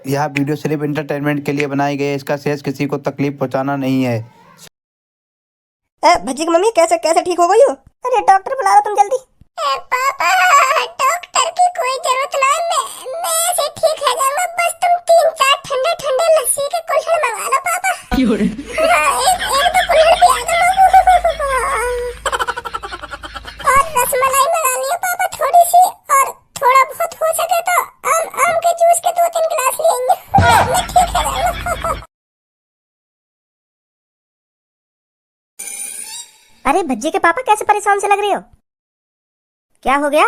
यह वीडियो सिर्फ एंटरटेनमेंट के लिए बनाई गई है। इसका सेंस किसी को तकलीफ पहुंचाना नहीं है। भज्जी की मम्मी कैसे कैसे ठीक हो गई हो? अरे डॉक्टर बुला लो तुम जल्दी। पापा डॉक्टर की कोई जरूरत नहीं, मैं ऐसे ठीक हो जाऊंगा। बस तुम 3-4 ठंडे ठंडे लस्सी के कुल्हड़ मंगा लो पापा। एक तो कुल्हड़ पिया दो और रसमलाई मंगा लियो पापा थोड़ी सी, और थोड़ा बहुत हो सके तो आम के जूस के 2-3 गिलास लेंगे। मैं ठीक हो जाऊंगा। अरे भज्जी के पापा कैसे परेशान से लग रही हो? क्या हो गया?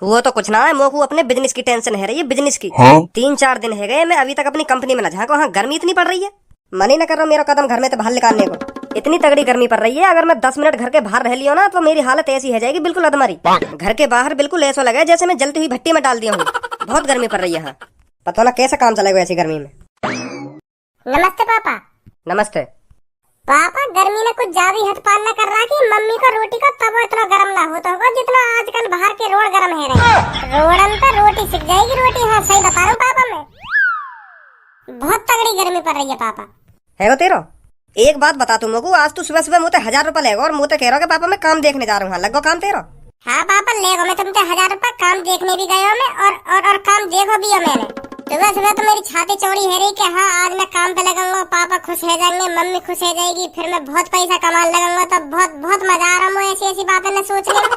वो तो कुछ ना है, मोकू अपने बिजनेस की टेंशन है रही है, बिजनेस की। 3-4 दिन है गए मैं अभी तक अपनी कंपनी में न झांका। वहाँ गर्मी इतनी पड़ रही है, मन ही न कर रहा मेरा कदम घर में से बाहर निकालने को। इतनी तगड़ी गर्मी पड़ रही है, अगर मैं 10 मिनट घर के बाहर रह लियो ना तो मेरी हालत ऐसी हो जाएगी, बिल्कुल अधमरी। घर के बाहर बिल्कुल ऐसा लगे जैसे मैं जलती हुई भट्टी में डाल दिया हूँ। बहुत गर्मी पड़ रही है यहाँ, पता ना कैसे काम चलेगा ऐसी गर्मी में। नमस्ते पापा। नमस्ते पापा, गर्मी में कुछ ज्यादा ही हटपाल न कर रहा कि मम्मी को रोटी का तवा इतना गर्म ना होता होगा जितना आजकल बाहर के रोड गर्म है रहे। रोडन पे रोटी सिक जाएगी रोटी। हाँ सही बता रहा हूँ पापा, मैं बहुत तगड़ी गर्मी पड़ रही है पापा। है वो तेरा? एक बात बता तू मोकू, आज तू सुबह सुबह मुझे 1000 रुपए लेगा और मुझे कह रहा कि पापा मैं काम देखने जा रहा हूँ। लगो काम तेरा? हाँ पापा लेगा, मैं तुमसे 1000 रुपए काम देखने भी गया मैं, और काम देखो भी है मैंने। सुबह सुबह तो मेरी छाती चौड़ी है रही कि हाँ आज मैं काम पे लगाऊंगा, पापा खुश हो जाएंगे, मम्मी खुश हो जाएगी, फिर मैं बहुत पैसा कमाने लगाऊंगा। तो बहुत मजा आ रहा है ऐसी ऐसी बातें मैं सोचने में।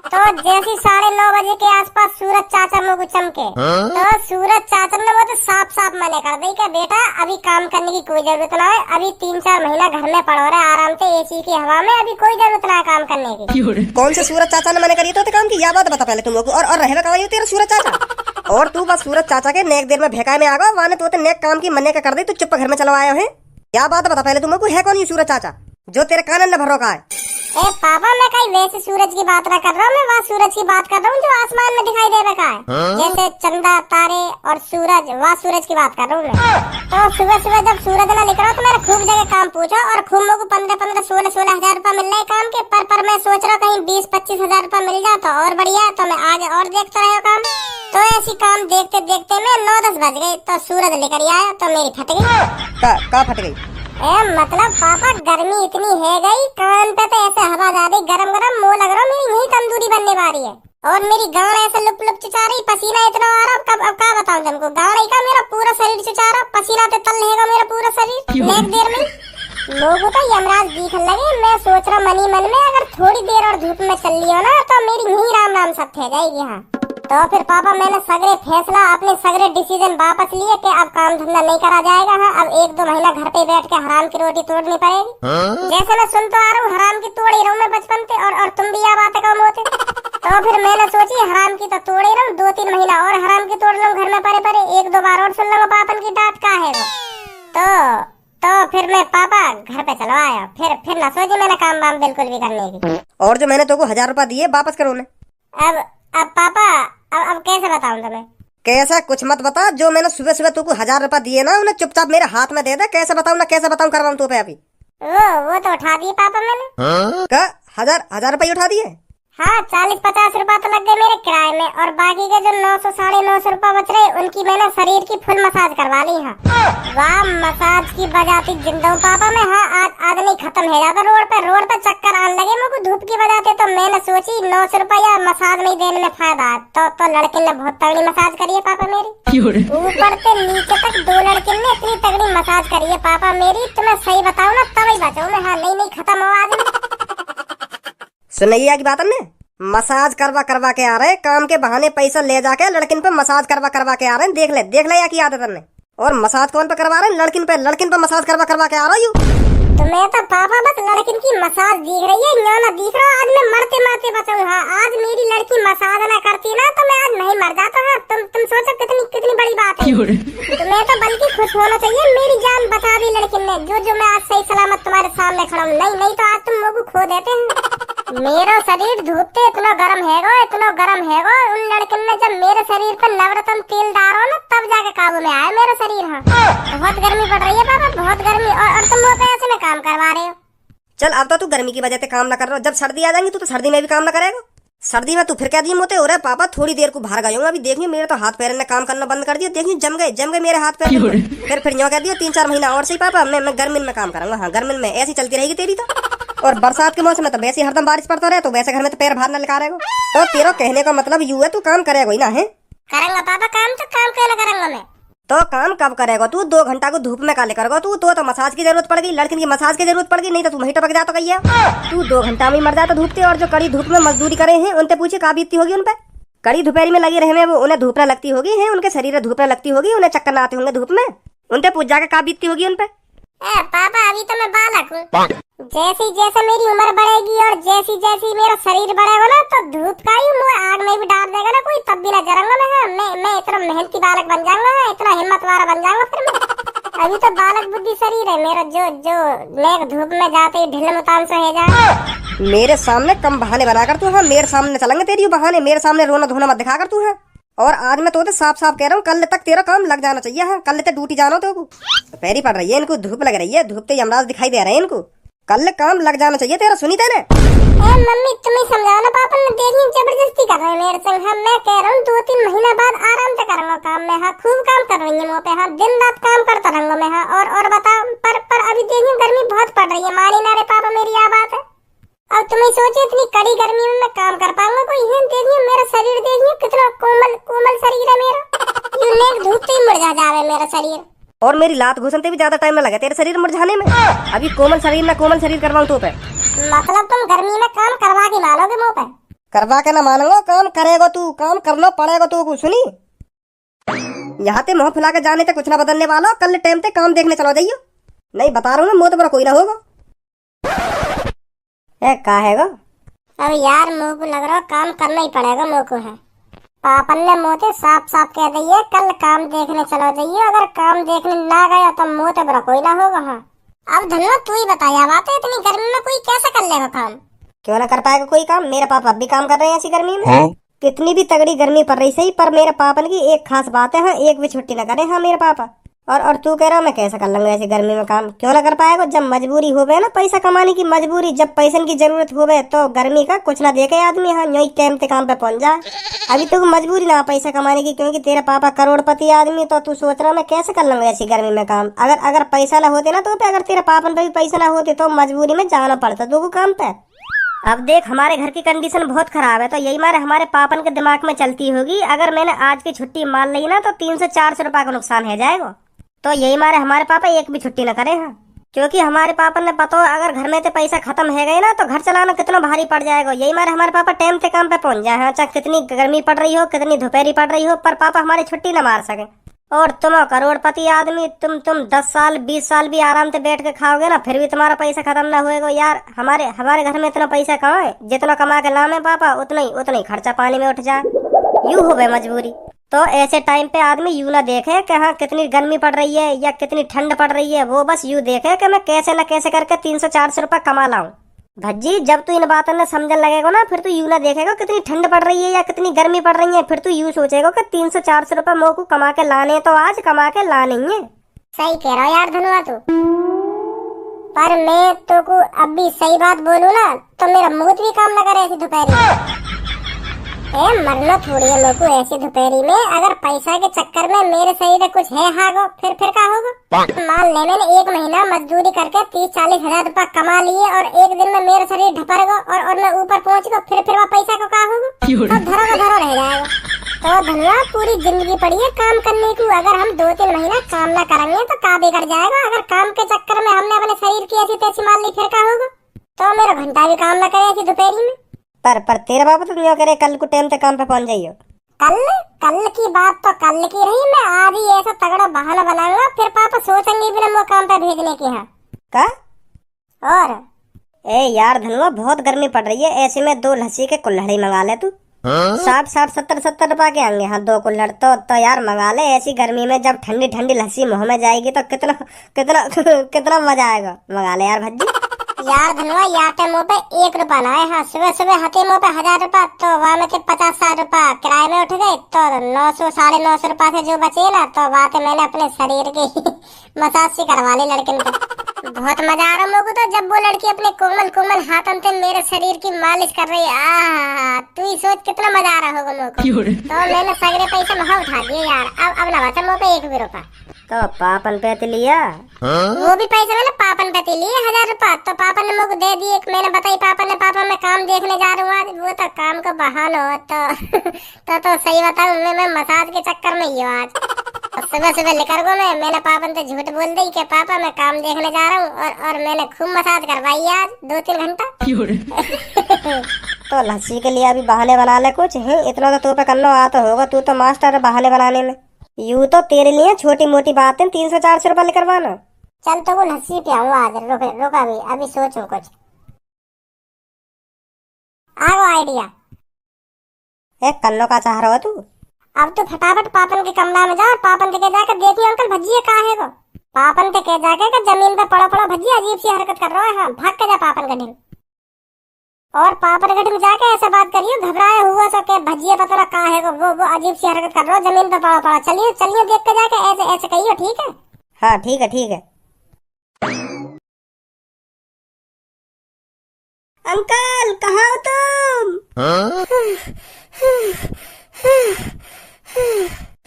तो जैसे 9:30 बजे के आसपास सूरज चाचा मुझे चमके, तो सूरज चाचा ने वो तो साफ साफ मना कर दी कि बेटा अभी काम करने की कोई जरूरत ना है, अभी 3-4 महीना घर में पड़ो रहे आराम से एसी की हवा में, अभी कोई जरूरत ना है काम करने की। कौन से सूरज चाचा ने मना करी तो काम की? यह बात बता पहले तुम लोग। और रहेगा कहाँ तेरा सूरज चाचा? और तू बस सूरज चाचा के नेक देर में भेका में आ गया, वहां तो नेक काम की मन्ने का कर दी, तू चुप घर में चलो आया है। क्या बात बता पहले तुम लोग, है कौन ये सूरज चाचा जो तेरे कानन में भरो का है? ए पापा, मैं कहीं वैसे सूरज की बात ना कर रहा हूँ, मैं वहाँ सूरज की बात कर रहा हूँ जो आसमान में दिखाई दे रखा है। जैसे चंदा तारे और सूरज, वहाँ सूरज की बात कर रहा हूँ मैं। तो सुबह सुबह जब सूरज ना निकला तो मैंने खूब जगह काम पूछा और खूब लोगों को 15-15, 16-16 हजार रुपए मिल रहे काम के। पर मैं सोच रहा कहीं 20-25 हजार रुपए मिल जाता और बढ़िया, तो मैं आगे और देखता रहा काम। तो ऐसी काम देखते देखते मैं 9-10 बज गई तो सूरज लेकर आया तो मेरी फट गई। का फट गई? मतलब पापा गर्मी इतनी है गई, कान पे तो ऐसे हवा जा रही गरम गरम, मुंह लग रहा मेरी यही तंदूरी बनने वाली है। और मेरी गांड ऐसे लुप लुप चुचा रही, पसीना इतना आ रहा। अब क्या बताऊं तुमको, गांड ही का मेरा पूरा शरीर चुचा रहा, पसीना तो तल रहेगा मेरा पूरा शरीर एक देर में। लोगों को यमराज दिख लगे। मैं सोच रहा मनी मन में अगर थोड़ी देर और धूप में चल लियो ना तो मेरी यही राम राम सब थे जाएगी। हाँ तो फिर पापा मैंने सगरे फैसला, अपने सगरे डिसीजन वापस लिए कि अब काम धंधा नहीं करा जाएगा। हाँ अब 1-2 महीना घर पे बैठ के हराम की रोटी तोड़नी पड़ेगी। जैसे मैं सुन तो आ रहा हूँ हराम की तोड़ ही रहा हूँ मैं बचपन से, और तुम भी यह बातें कम होते। तो फिर मैंने सोची हराम की तो तोड़ ही रहा हूँ, 2-3 महीना और हराम की तोड़ लूँ घर में परे 1-2 बार और सुन लूंगा पापन की डांट का है वो। तो फिर मैं पापा घर पे चलो आया, फिर ना सोची मैंने काम वाम बिल्कुल भी करने की। और जो मैंने तुमको 1000 रुपए दिए वापस करो ने। अब पापा अब कैसे बताऊं तुम्हें? कैसा कुछ मत बता, जो मैंने सुबह सुबह तुमको 1000 रुपए दिए ना उन्हें चुपचाप मेरे हाथ में दे दे। कैसे बताऊं ना कैसे बताऊं करवाऊं तो पे अभी? वो तो उठा दिए पापा मैंने। का 1000 रुपए उठा दिए? हाँ 40-50 रुपए तो लग गए मेरे किराए में, और बाकी के जो 900-950 रुपए बच रहे उनकी मैंने शरीर की फुल मसाज करवा ली। हाँ वाह मसाज की बजाती जिंदा हूँ पापा मैं। हाँ आज नहीं खत्म है जाता रोड पे चक्कर आने लगे मुझे धूप की वजह से। तो मैंने सोची 900 रुपया मसाज नहीं देने में फायदा है। तो लड़के ने बहुत तगड़ी मसाज करी है पापा मेरी, ऊपर से नीचे तक 2 लड़के ने इतनी तगड़ी मसाज करी है पापा मेरी। तो मैं सही बताऊँ ना तब ही बचाऊ मैं। हाँ नहीं खत्म हो आज। सुनैया की बात हमने मसाज करवा के आ रहे, काम के बहाने पैसा ले जाके लड़किन पे मसाज करवा के आ रहे हैं। देख ले या की आदत ने। और मसाज कौन पे करवा रहे हैं? लड़किन पे मसाज करवा के आ रहा हूँ। तो मैं तो पापा बस लड़किन की मसाज दिख रही है, ना दिख रहा। आज मैं मरते बचाऊं। हाँ आज मेरी लड़की मसाज ना करती ना तो मैं आज नहीं मर जाता। हाँ तुम सोचो कितनी बड़ी बात है। तो मैं तो बल्कि खुश होना चाहिए, मेरी जान बचा दी लड़किन ने, जो मैं आज सही सलामत तुम्हारे सामने खड़ा हूँ। नहीं तो आज तुम लोग खो देते हैं। मेरा शरीर धूपते इतना गर्म है उन लड़किन ने जब मेरे शरीर पर नवरत्न तेल डालो ना तब जाके काबू में आया मेरा शरीर। हाँ बहुत गर्मी पड़ रही है पापा, बहुत गर्मी। और तुम वो पैसे में काम करवा रहे हो। चल अब तो तू गर्मी की वजह से काम ना कर रहा हो, जब सर्दी आ जाएंगी तो सर्दी में भी काम ना करेगा। सर्दी में तू फिर कह दिए मोते हो रहा है पापा थोड़ी देर को बाहर गए हूँ अभी देखिए मेरे तो हाथ पैर ने काम करना बंद कर दिया देखिए जम गए मेरे हाथ पैर फिर यूँ कह दिया 3-4 महीना और सही पापा मैं गर्मी में काम करूंगा। हाँ गर्मी में ऐसी चलती रहेगी तेरी तो। और बरसात के मौसम में तो वैसे हरदम बारिश पड़ता रहे तो वैसे घर में तो पैर बाहर न लगा रहेगा। तो तेरा कहने का मतलब यू है तू काम करेगा ही ना है? करूंगा पापा काम, तो काम क्यों ना करूंगा मैं। तो काम कब करेगा तू? 2 घंटा को धूप में काले करेगा तू? तो मसाज की जरूरत पड़ गई, लड़किन की मसाज की जरूरत पड़ गई, नहीं तो तू वहीं टपक जाता कहिए। तू 2 घंटा में मर जाता धूप से। और जो कड़ी धूप में मजदूरी करे हैं उनसे पूछे का बीतती होगी उन पे। कड़ी दोपहरी में लगी रहे वो उन्हें धूप न लगती होगी है, उनके शरीर में धूप न लगती होगी, उन्हें चक्कर न आते होंगे धूप में, उनसे पूछ जाकर का बीतती होगी उन पे। पापा अभी तो मैं बालक हूँ, जैसे जैसे मेरी उम्र बढ़ेगी और जैसी जैसी मेरा शरीर बढ़ेगा ना तो धूप का ही मुँह आग में भी डाल देगा ना कोई, तब भी ना जरूंगा मैं इतना मेहनती बालक बन जाऊंगा, इतना हिम्मत वाला बन जाऊंगा फिर मैं। अभी तो बालक बुद्धि शरीर है मेरा, जो मैं धूप में जाते ही ढिल मुतान से हो जाए। मेरे सामने कम बहाने बनाकर तू है, मेरे सामने चलेंगे तेरी बहाने, मेरे सामने रोना धोना मत दिखाकर तू है। और आज मैं तो साफ साफ कह रहा हूँ कल तक तेरा काम लग जाना चाहिए। हाँ कल तक ड्यूटी जाना तो पैरी पड़ रही है इनको, धूप लग रही है, धूप से यमराज दिखाई दे रहे हैं इनको, कल काम लग जाना चाहिए तेरा। सुनी तेने? मम्मी तुम ही समझाओ ना, पापा ने देखिए जबरदस्ती कर रहे हैं मेरे संग। हाँ मैं कह रहा हूँ 2-3 महीना बाद आराम से करूंगा काम में। हाँ खूब काम कर रही है मुँह पे, हाँ दिन रात काम करता रहूंगा मैं। हाँ और बताओ पर अभी देखिए गर्मी बहुत पड़ रही है, मानी ना रे पापा मेरी यह बात है। अब तुम्हें सोचिए इतनी कड़ी गर्मी में मैं काम कर पाऊंगा कोई है? देखिए मेरा शरीर देखिए कितना कोमल शरीर है मेरा, यूं नेक धूप से ही मुरझा जावे मेरा शरीर। और मेरी लात घुसनते भी ज्यादा टाइम न लगे तेरे शरीर मुरझाने में। अभी कोमल शरीर करवाऊं तो पे मतलब तुम गर्मी में काम करवा के मानोगे मुँह पे? करवा के ना मानूंगा, काम करेगा तू, काम करना पड़ेगा तू को। सुनी यहाँ ते मुँह फुला के जाने से कुछ ना बदलने वाला, कल टाइम ते काम देखने चलो जाइयो, नहीं बता रहा हूँ मुँह तो बड़ा कोई ना होगा। का हैगा अब यार मुँह को लग रहा काम करना ही पड़ेगा मुँह को है। पापन ने मुँह से साफ साफ कह दिए कल काम देखने चलो जाइए, अगर काम देखने ना गया तो मुँह तो बड़ा कोई ना होगा। हाँ अब धन्यवाद तू ही बताया बात है, इतनी गर्मी में कोई कैसे कर लेगा काम? क्यों ना कर पाएगा कोई काम? मेरे पापा अब भी काम कर रहे हैं ऐसी गर्मी में। हाँ? कितनी भी तगड़ी गर्मी पड़ रही सही, पर मेरे पापन की एक खास बात है, हाँ एक भी छुट्टी न करे। हाँ मेरे पापा और तू कह रहा मैं कैसे कर लूंगा ऐसी गर्मी में काम? क्यों ना कर पाएगा? जब मजबूरी हो गए ना, पैसा कमाने की मजबूरी, जब पैसे की जरूरत हो गए तो गर्मी का कुछ ना देखे आदमी। हाँ यही टाइम पे काम पे पहुंच जाए। अभी तो मजबूरी ना पैसा कमाने की, क्योंकि तेरे पापा करोड़पति आदमी, तो तू सोच रहा मैं कैसे कर लूंगा ऐसी गर्मी में काम? अगर पैसा ना होते ना तो अगर तेरे पापन पे भी पैसा ना होते तो मजबूरी में जाना पड़ता तू काम पे। अब देख हमारे घर की कंडीशन बहुत खराब है, तो यही मारे हमारे पापन के दिमाग में चलती होगी अगर मैंने आज की छुट्टी मान ली ना तो 300-400 रुपए का नुकसान हो जाएगा। तो यही मारे हमारे पापा एक भी छुट्टी न करे। हाँ क्योंकि हमारे पापा ने पता अगर घर में से पैसा खत्म हो गए ना तो घर चलाना कितना भारी पड़ जाएगा। यही मारे हमारे पापा टाइम से काम पे पहुंच जाए। हाँ चाहे कितनी गर्मी पड़ रही हो, कितनी दोपहरी पड़ रही हो, पर पापा हमारी छुट्टी न मार सके। और तुम करोड़पति आदमी, तुम 10 साल 20 साल भी आराम से बैठ के खाओगे ना फिर भी तुम्हारा पैसा खत्म ना होएगा। यार हमारे घर में इतना पैसा कहाँ है? जितना कमा के लामे पापा उतना ही खर्चा पानी में उठ जाए। यूं हो गए मजबूरी। तो ऐसे टाइम पे आदमी यूं ना देखे कि हाँ कितनी गर्मी पड़ रही है या कितनी ठंड पड़ रही है, वो बस यूं देखे कि मैं कैसे न कैसे करके 300-400 रुपए कमा लाऊं। भज्जी जब तू इन बातों में समझने लगेगा ना फिर तू यूं ना देखेगा कितनी ठंड पड़ रही है या कितनी गर्मी पड़ रही है, फिर तू यूं सोचेगा कि 300-400 रुपए मोह को कमा के लाने तो आज कमा के लाने ही है। सही कह रहा यार धनुआ तू, पर मैं तो को अब भी सही बात बोलूं ना तो मेरा मुंह भी काम न करे ऐसी दोपहरी। मरना थोड़ी है लोगों ऐसी दोपहरी में। अगर पैसा के चक्कर में मेरे शरीर में कुछ है हागो फिर क्या होगा? मान ले मैंने 1 महीना मजदूरी करके 30-40 हजार रुपए कमा लिए और एक दिन में मेरा शरीर ढपरेगा और मैं ऊपर पहुंच गया, फिर वह पैसा को क्या होगा? तो धरो का धरो रह जाएगा। तो धनुआ पूरी जिंदगी पड़ी है काम करने की, अगर हम 2-3 महीना काम न करेंगे तो क्या बिगड़ जाएगा? अगर काम के चक्कर में हमने अपने शरीर की ऐसी तैसी मान ली फिर क्या होगा? तो मेरा घंटा भी काम न करे ऐसी दोपहरी में। पर तेरा बाबा तो यूँ करे कल को टाइम से काम पे पहुंच जाइयो। कल की बात तो कल की रही, मैं आज ही ऐसा तगड़ा बहाना बनाऊंगा फिर पापा सोचेंगे भी ना वो काम पे भेजने की। हाँ का? और ए यार धनुआ बहुत गर्मी पड़ रही है, ऐसे में 2 लस्सी के कुल्हड़ी मंगा ले तू। 60-70 रुपए के आएंगे। हाँ 2 कुल्हड़ तो यार मंगा ले। ऐसी गर्मी में जब ठंडी ठंडी लस्सी मुँह में जाएगी तो कितना मजा आएगा। मंगा ले यार भज्जी। यार धनुआ याटे मुँह पे 1 रुपया ना है। हाँ सुबह हते मुँह पे 1000 रुपया, तो वहाँ में 50-60 रुपया किराए में उठ गए, तो 900-950 रुपया से जो बचे ना तो वहाँ मैंने अपने शरीर की मसाज सी करवा ली लड़किन को। बहुत मजा आ रहा मेरे को तो, जब वो लड़की अपने कोमल कोमल हाथों से मेरे शरीर की मालिश कर रही है। तू ही सोच कितना मजा आ रहा होगा मेरे को। तो मैंने सगरे पैसे वहाँ उठा दिए यार। अब ना बचा मुँह पे 1 भी रुपया। तो पापन पे तो लिया? वो भी पैसे मैंने पापन पे तो लिए 1000 रुपया। तो पापन ने मेरे को दे दिए। मैंने बताई पापा ने, पापा मैं काम देखने जा रहा हूँ आज। वो तो काम का बहाना हो तो सही बताऊँ मैं मसाज के चक्कर में ही हूँ आज। सुबह सुबह लेकर गो मैंने पापन से झूठ बोल दी कि पापा मैं काम देखने जा रहा हूँ, और मैंने खूब मसाज करवाई आज 2-3 घंटा। तो लस्सी के लिए अभी बहाने बना ले कुछ है। इतना तो तू पे करना आता होगा, तू तो मास्टर है बहाने बनाने में। यूं तो तेरे लिए छोटी मोटी बातें 300-400 रुपए करवाना। चल तो वो लस्सी पियाऊँ आज। रुक अभी सोचूं कुछ। आगो आइडिया। एक कन्नो का चाह रहा हो तू? अब तो फटाफट पापन के कमरा में जा और पापन के जाकर देखिए अंकल भजिए कहाँ है वो। पापन के जाके का जमीन पे पड़ा पड़ा भजिए अजीब सी हरकत कर रहा है। हाँ भाग के जा पापन का ढिल। और पापन के ढिल जाके ऐसा बात करियो घबराया हुआ सा के भजिए पता ना कहाँ है वो अजीब सी हरकत कर रहा है जमीन पे पड़ा पड़ा। चलिए देख के जाके ऐसे कहियो, ठीक है? हाँ ठीक है। अंकल कहाँ हो तुम?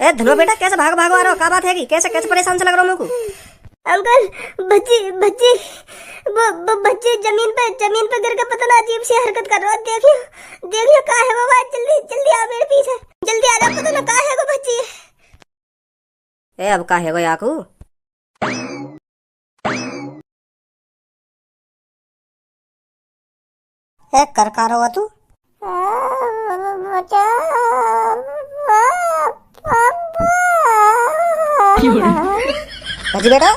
ए धनो बेटा कैसे भाग आ रहा हो? क्या बात है कि कैसे परेशान से लग रहा हूँ मेरे को? अंकल बच्चे जमीन पे गिर के पता ना अजीब सी हरकत कर रहा है। देखियो कहाँ है वो बात। जल्दी आ मेरे पीछे, जल्दी आ रहा। पता ना कहाँ है वो बच्ची। ए अब कहाँ है वो याकू? ए कर रहा तू? भजी बेटा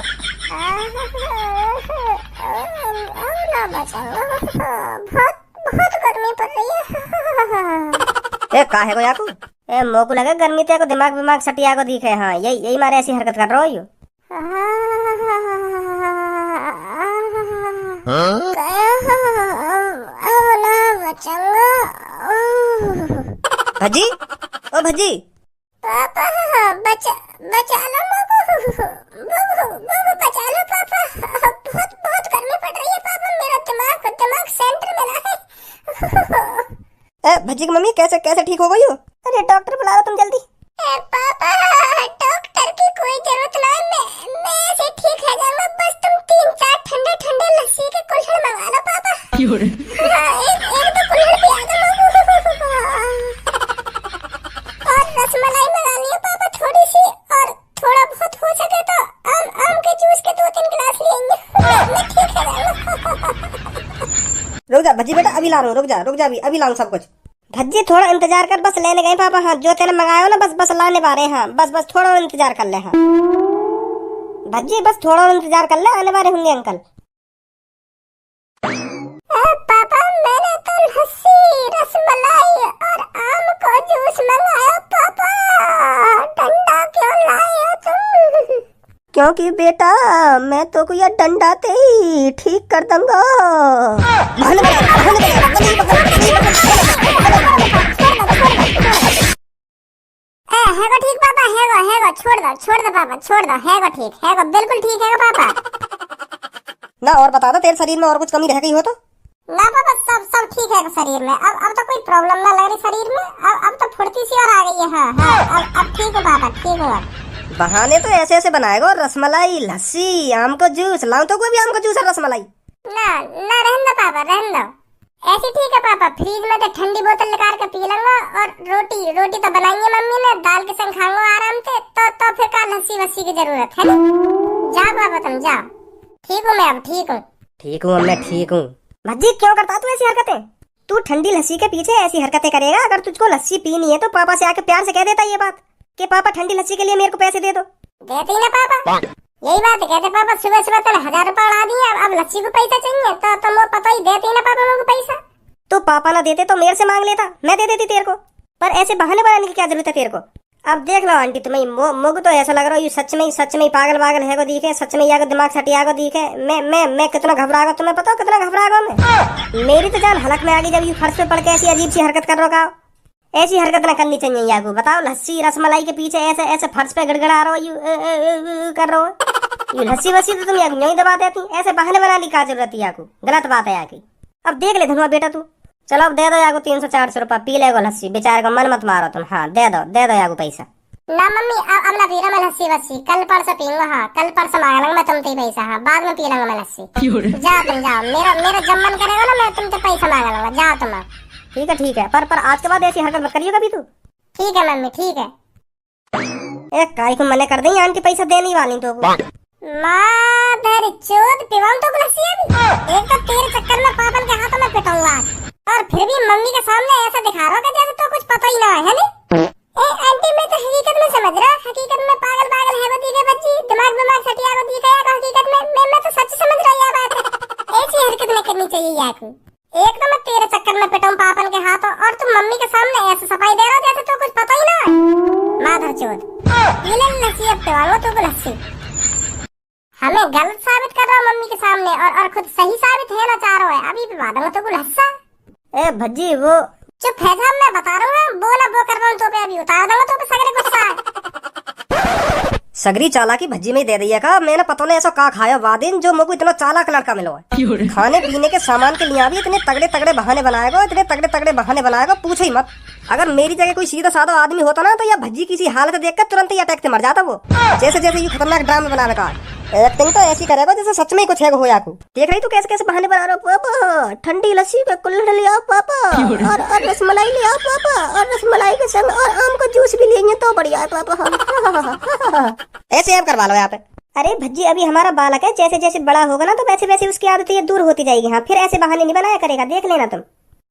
बहुत गर्मी पड़ रही है। ए का है को याकू? ए मोकू लगे गर्मी ते को दिमाग सटिया को दिखे। हाँ यही मारे ऐसी हरकत कर रहा हो यू। भजी ओ भजी पापा बचा लो बचा लो पापा। बहुत गर्मी पड़ रही है पापा। मेरा दिमाग सेंटर में ना है। ए भजी की मम्मी कैसे ठीक हो गई हो? अरे डॉक्टर बुला लो तुम जल्दी। पापा डॉक्टर की कोई जरूरत ना है। मैं ऐसे ठीक है जाऊंगा। बस तुम 3-4 ठंडे लस्सी के कुल्हड़ मंगा लो पापा। एक दो कुल्हड़ पिया दो। और रसमलाई मंगानी है पापा थोड़ी सी। और थोड़ा बहुत हो सके तो आम के जूस के 2-3 गिलास लेंगे। मैं ठीक है जाऊंगा। रुक जा भजी बेटा अभी ला रहा हूँ। रुक जा अभी लाऊं सब कुछ। भज्जी थोड़ा इंतजार कर, बस लेने गए पापा। हाँ जो तेने मंगाया हो ना बस लाने वाले। हाँ बस थोड़ा और इंतजार कर ले। हाँ भज्जी बस थोड़ा और इंतजार कर ले, आने वाले होंगे अंकल। पापा मैंने तो लस्सी रसमलाई और आम का जूस मंगाया पापा। ठंडा क्यों लाए हो तुम? क्योंकि बेटा मैं तो को यह डंडा ते ही ठीक कर दूंगा। हैगो ठीक पापा। हैगो छोड़ दो पापा। छोड़ दो। हैगो ठीक हैगो बिल्कुल ठीक है पापा। ना और बता दो तेरे शरीर में और कुछ कमी रह गई हो तो? ना पापा सब ठीक है शरीर में। अब तो कोई प्रॉब्लम ना लग रही शरीर में। अब तो फुर्ती सी और आ गई है। हाँ अब ठीक हो पापा ठीक हो। बहाने तो ऐसे बनाएगा। रसमलाई लस्सी आम का जूस लाऊं तो कोई भी आम का जूस और रसमलाई? ना रहने दो पापा रहने दो। ऐसे ठीक है पापा। फ्रीज में तो ठंडी बोतल निकाल के पी लूंगा। और रोटी तो बनाएंगे मम्मी ने, दाल के संग खाऊंगा आराम से। तो फिर का लस्सी वस्सी की जरूरत है ना? जाओ पापा तुम जाओ। ठीक हूँ मैं अब ठीक हूँ मैं ठीक हूँ। भज्जी क्यों करता तू ऐसी हरकतें? तू ठंडी लस्सी के पीछे ऐसी हरकतें करेगा? अगर तुझको लस्सी पीनी है तो पापा से आके प्यार से कह देता ये बात कि पापा ठंडी लस्सी के लिए मेरे को पैसे दे दो। देते ही ना पापा। यही बात कहते पापा। सुबह तो 1000 रुपया उड़ा दिए। अब लस्सी को पैसा चाहिए तो वो पता ही देते ही ना पापा मेरे को पैसा। तो पापा ना देते तो मेरे से मांग लेता, मैं दे देती तेरे को। पर ऐसे बहाने बनाने की क्या जरूरत है तेरे को? अब देख लो आंटी तुम्हें मुझे तो ऐसा लग रहा है ये सच में पागल है को दिखे। सच में या दिमाग सटिया को दिखे। मैं कितना घबरागा तुम्हें पता हो? कितना घबरागा मैं? मेरी तो जान हलक में आ गई जब ये फर्श पे पड़ के ऐसी अजीब सी हरकत कर रहा हो। ऐसी हरकत ना करनी चाहिए याकू। बताओ लस्सी रसमलाई के पीछे ऐसे फर्श पे गड़गड़ा रहा हो कर रहा हो। ये लस्सी वस्सी तो तुम याक नहीं दबा देती, ऐसे बहाने बनाने की क्या जरूरत है याकू, गलत बात है याकी। अब देख ले धनुआ बेटा तू, चलो अब दे दो याकू 300-400 रुपया, पी लेगो लस्सी, बेचारे को मन मत मारो तुम। हाँ दे दो याकू पैसा। ना मम्मी अब ना पी रहा मैं लस्सी वस्सी, कल परसों पीऊंगा। हाँ कल परसों मांग लूंगा मैं तुमसे पैसा। हाँ बाद में पी लूंगा मैं लस्सी। जाओ तुम जाओ, मेरा जब मन करेगा ना मैं तुमसे पैसा मांग लूंगा। जाओ तुम। ठीक है, पर आज के बाद ऐसी हरकत मत करियो कभी तू। ठीक है मम्मी ठीक है। एक काई को मने कर देंगे, आंटी पैसा देने वाली तो माधर चोद पिवाऊं तो लस्सी अभी। एक तो तेरे चक्कर में पापन के हाथों में पिटाऊंगा और फिर भी मम्मी के सामने ऐसा दिखा रहा हो जैसे तो कुछ पता ही ना है ना? ए आंटी मैं तो हकीकत में समझ रहा, हकीकत में पागल है बती के बच्ची, दिमाग सटिया को दी गया। हकीकत में मैं तो सच समझ रहा ये बात। ऐसी हरकत नहीं करनी चाहिए याकू। एक तो मैं तेरे चक्कर में पिटाऊं पापन के हाथों और तुम मम्मी के सामने ऐसे सफाई दे रहा हो जैसे तो कुछ पता ही ना है। माधर चोद ये ले लस्सी अब पिवाऊंगा तो लस्सी। हमें गलत साबित कर रहा हूँ मम्मी के सामने और खुद सही साबित है ना चाह रहा है। अभी पिवा दूंगा तो लस्सा। ए भज्जी वो चुप है साहब, मैं बता रहा हूँ बोला वो कर रहा हूँ तो पे अभी उतार दूंगा तो पे सगरे गुस्सा। सगरी चालाकी भज्जी में ही दे दिया का। मैंने पता नहीं ऐसा का खाया वादिन जो मुझको इतना चालाक लड़का मिलो है। खाने पीने के सामान के लिए भी इतने तगड़े बहाने बनाएगा, इतने तगड़े बहाने बनाएगा पूछो ही मत। अगर मेरी जगह कोई सीधा साधा आदमी होता ना तो यह भज्जी किसी हालत देखकर तुरंत ही अटैक से मर जाता वो। जैसे ये खतरनाक ड्रामा बनाने का एक्टिंग तो ऐसी करेगा जैसे सच में ही कुछ है हो याकू। देख रही तू कैसे बहाने बना रहा हो। पापा ठंडी लस्सी का कुल्हड़ ले आओ पापा, और रसमलाई ले आओ पापा, और रसमलाई के संग और आम का जूस भी लेंगे तो बढ़िया है पापा। ऐसे आप करवा लो यहाँ पे। अरे भज्जी अभी हमारा बालक है, जैसे जैसे बड़ा होगा ना तो वैसे वैसे उसकी आदतें दूर होती जाएगी। हाँ फिर ऐसे बहाने नहीं बनाया करेगा, देख लेना तुम।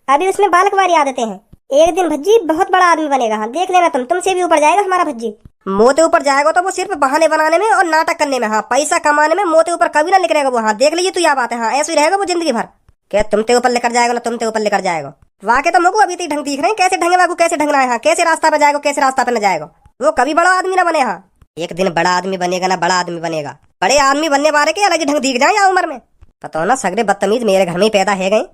अभी उसमें बालक वाली आदतें हैं, एक दिन भज्जी बहुत बड़ा आदमी बनेगा। हाँ देख लेना तुम, तुमसे भी ऊपर जाएगा हमारा भज्जी। मोते ऊपर जाएगा तो वो सिर्फ बहाने बनाने में और नाटक करने में। हाँ पैसा कमाने में मोते ऊपर कभी ना निकलेगा वो। हाँ देख लीजिए तू यह बात है। हाँ ऐसे ही रहेगा वो जिंदगी भर। क्या तुमते ऊपर लेकर जाएगा ना, तुमते ऊपर लेकर जाएगा। वाकई तो मुझको अभी तक ढंग दिख रहे हैं कैसे ढंगे वाकू, कैसे ढंगना है। हाँ कैसे रास्ता पे जाएगा, कैसे रास्ता पे न जाएगा। वो कभी बड़ा आदमी ना बने। हाँ एक दिन बड़ा आदमी बनेगा ना, बड़ा आदमी बनेगा। बड़े आदमी बनने वाले के अलग ही ढंग दिख जाए उम्र में। पता हो ना सगरे बदतमीज मेरे घर में ही पैदा है गए।